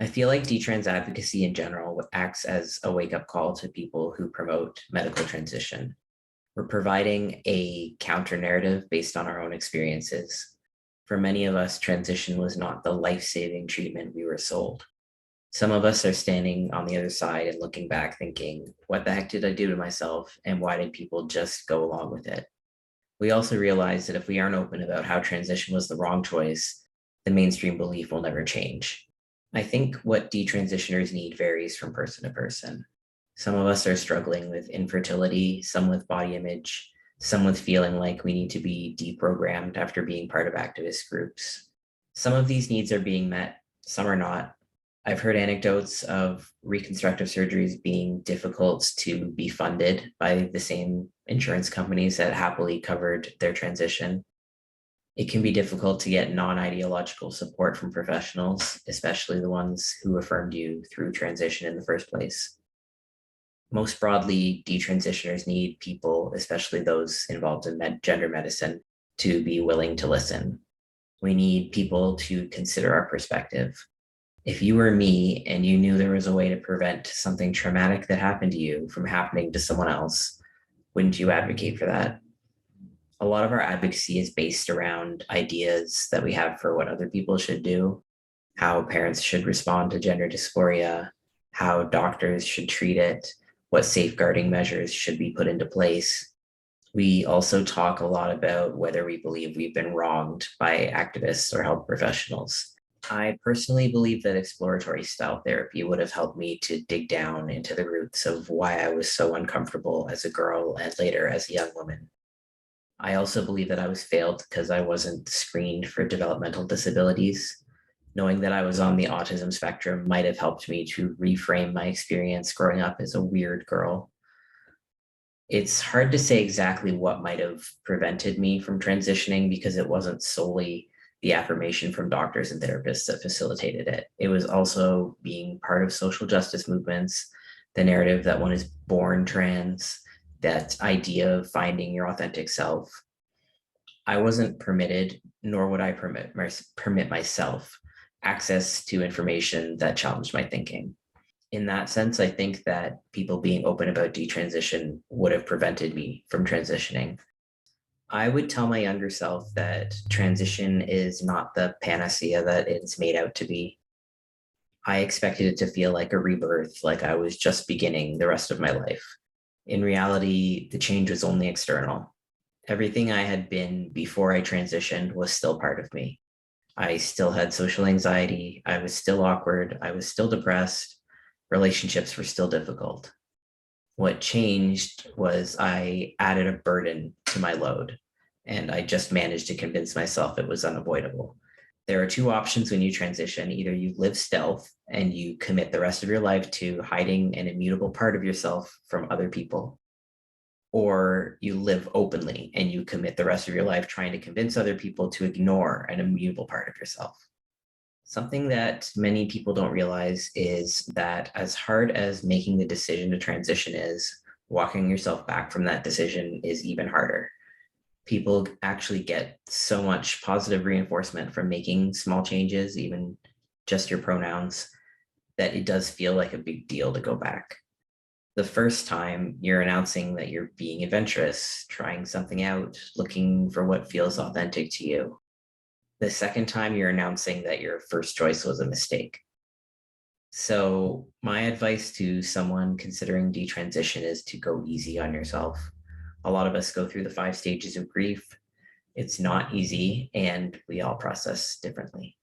I feel like detrans advocacy in general acts as a wake up call to people who promote medical transition. We're providing a counter narrative based on our own experiences. For many of us, transition was not the life saving treatment we were sold. Some of us are standing on the other side and looking back thinking, what the heck did I do to myself? And why did people just go along with it? We also realize that if we aren't open about how transition was the wrong choice, the mainstream belief will never change. I think what detransitioners need varies from person to person. Some of us are struggling with infertility, some with body image, some with feeling like we need to be deprogrammed after being part of activist groups. Some of these needs are being met, some are not. I've heard anecdotes of reconstructive surgeries being difficult to be funded by the same insurance companies that happily covered their transition. It can be difficult to get non-ideological support from professionals, especially the ones who affirmed you through transition in the first place. Most broadly, detransitioners need people, especially those involved in gender medicine, to be willing to listen. We need people to consider our perspective. If you were me and you knew there was a way to prevent something traumatic that happened to you from happening to someone else, wouldn't you advocate for that? A lot of our advocacy is based around ideas that we have for what other people should do, how parents should respond to gender dysphoria, how doctors should treat it, what safeguarding measures should be put into place. We also talk a lot about whether we believe we've been wronged by activists or health professionals. I personally believe that exploratory style therapy would have helped me to dig down into the roots of why I was so uncomfortable as a girl and later as a young woman. I also believe that I was failed because I wasn't screened for developmental disabilities. Knowing that I was on the autism spectrum might have helped me to reframe my experience growing up as a weird girl. It's hard to say exactly what might have prevented me from transitioning because it wasn't solely the affirmation from doctors and therapists that facilitated it. It was also being part of social justice movements, the narrative that one is born trans, that idea of finding your authentic self. I wasn't permitted, nor would I permit myself access to information that challenged my thinking. In that sense, I think that people being open about detransition would have prevented me from transitioning. I would tell my younger self that transition is not the panacea that it's made out to be. I expected it to feel like a rebirth, like I was just beginning the rest of my life. In reality, the change was only external. Everything I had been before I transitioned was still part of me. I still had social anxiety. I was still awkward. I was still depressed. Relationships were still difficult. What changed was I added a burden to my load, and I just managed to convince myself it was unavoidable. There are two options when you transition. Either you live stealth and you commit the rest of your life to hiding an immutable part of yourself from other people, or you live openly and you commit the rest of your life trying to convince other people to ignore an immutable part of yourself. Something that many people don't realize is that as hard as making the decision to transition is, walking yourself back from that decision is even harder. People actually get so much positive reinforcement from making small changes, even just your pronouns, that it does feel like a big deal to go back. The first time you're announcing that you're being adventurous, trying something out, looking for what feels authentic to you. The second time you're announcing that your first choice was a mistake. So my advice to someone considering detransition is to go easy on yourself. A lot of us go through the 5 stages of grief. It's not easy, and we all process differently.